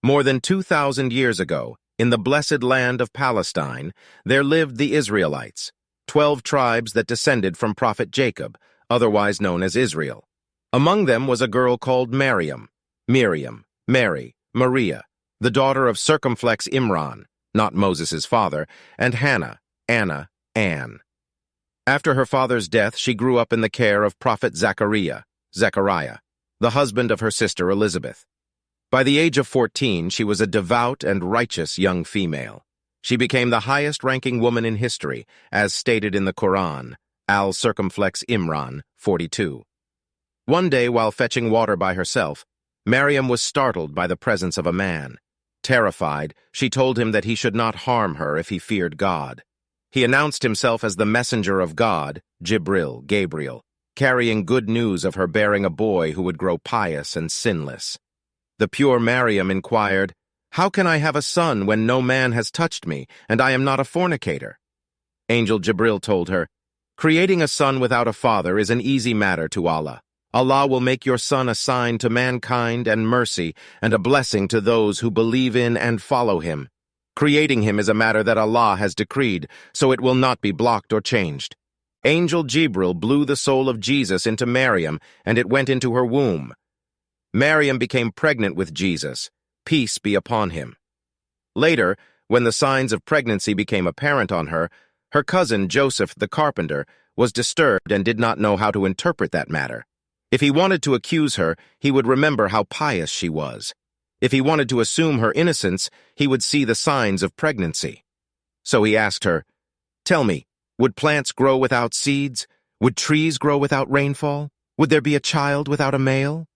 More than 2,000 years ago, in the blessed land of Palestine, there lived the Israelites, 12 tribes that descended from prophet Jacob, otherwise known as Israel. Among them was a girl called Miriam, Mary, Maria, the daughter of circumflex Imran, not Moses' father, and Hannah, Anna, Anne. After her father's death, she grew up in the care of prophet Zechariah, the husband of her sister Elizabeth. By the age of 14, she was a devout and righteous young female. She became the highest-ranking woman in history, as stated in the Quran, al-circumflex Imran 42. One day, while fetching water by herself, Miriam was startled by the presence of a man. Terrified, she told him that he should not harm her if he feared God. He announced himself as the messenger of God, Gabriel, carrying good news of her bearing a boy who would grow pious and sinless. The pure Miriam inquired, "How can I have a son when no man has touched me, and I am not a fornicator?" Angel Jibril told her, "Creating a son without a father is an easy matter to Allah. Allah will make your son a sign to mankind and mercy, and a blessing to those who believe in and follow him. Creating him is a matter that Allah has decreed, so it will not be blocked or changed." Angel Jibril blew the soul of Jesus into Miriam, and it went into her womb. Miriam became pregnant with Jesus, peace be upon him. Later, when the signs of pregnancy became apparent on her, her cousin Joseph the carpenter was disturbed and did not know how to interpret that matter. If he wanted to accuse her, he would remember how pious she was. If he wanted to assume her innocence, he would see the signs of pregnancy. So he asked her, "Tell me, would plants grow without seeds? Would trees grow without rainfall? Would there be a child without a male?"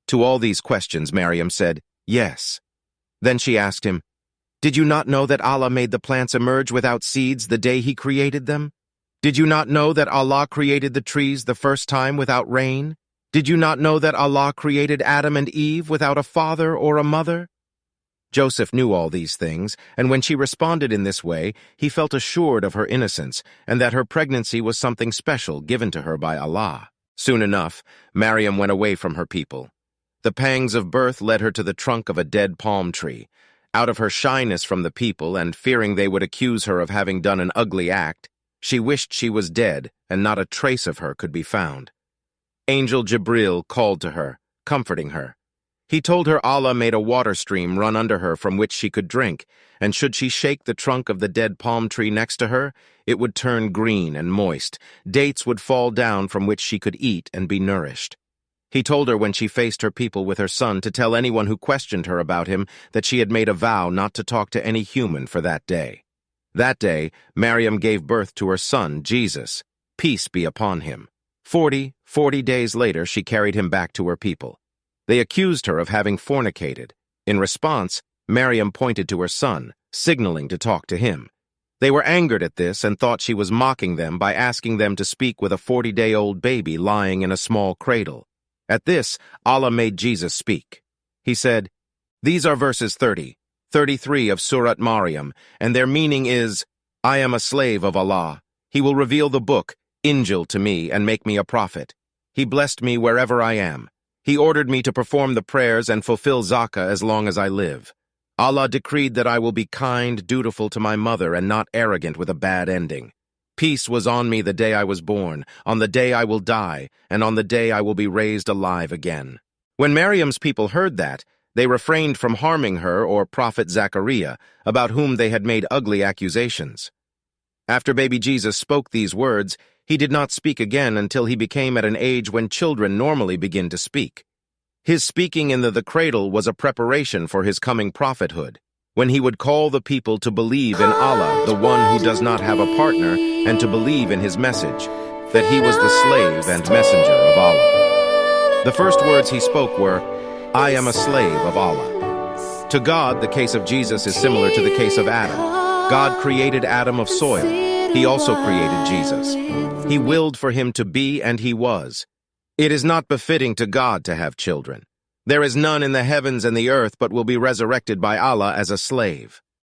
To all these questions, Miriam said, "Yes." Then she asked him, "Did you not know that Allah made the plants emerge without seeds the day He created them? Did you not know that Allah created the trees the first time without rain? Did you not know that Allah created Adam and Eve without a father or a mother?" Joseph knew all these things, and when she responded in this way, he felt assured of her innocence and that her pregnancy was something special given to her by Allah. Soon enough, Miriam went away from her people. The pangs of birth led her to the trunk of a dead palm tree. Out of her shyness from the people and fearing they would accuse her of having done an ugly act, she wished she was dead and not a trace of her could be found. Angel Jibril called to her, comforting her. He told her Allah made a water stream run under her from which she could drink, and should she shake the trunk of the dead palm tree next to her, it would turn green and moist. Dates would fall down from which she could eat and be nourished. He told her when she faced her people with her son to tell anyone who questioned her about him that she had made a vow not to talk to any human for that day. That day, Miriam gave birth to her son, Jesus, peace be upon him. 40 days later, she carried him back to her people. They accused her of having fornicated. In response, Miriam pointed to her son, signaling to talk to him. They were angered at this and thought she was mocking them by asking them to speak with a 40-day-old baby lying in a small cradle. At this, Allah made Jesus speak. He said, "These are verses 30, 33 of Surat Maryam, and their meaning is, I am a slave of Allah. He will reveal the book, Injil, to me and make me a prophet. He blessed me wherever I am. He ordered me to perform the prayers and fulfill zakah as long as I live. Allah decreed that I will be kind, dutiful to my mother, and not arrogant with a bad ending. Peace was on me the day I was born, on the day I will die, and on the day I will be raised alive again." When Miriam's people heard that, they refrained from harming her or Prophet Zechariah, about whom they had made ugly accusations. After baby Jesus spoke these words, he did not speak again until he became at an age when children normally begin to speak. His speaking in the cradle was a preparation for his coming prophethood, when he would call the people to believe in Allah, the one who does not have a partner, and to believe in his message, that he was the slave and messenger of Allah. The first words he spoke were, "I am a slave of Allah." To God, the case of Jesus is similar to the case of Adam. God created Adam of soil. He also created Jesus. He willed for him to be, and he was. It is not befitting to God to have children. There is none in the heavens and the earth but will be resurrected by Allah as a slave.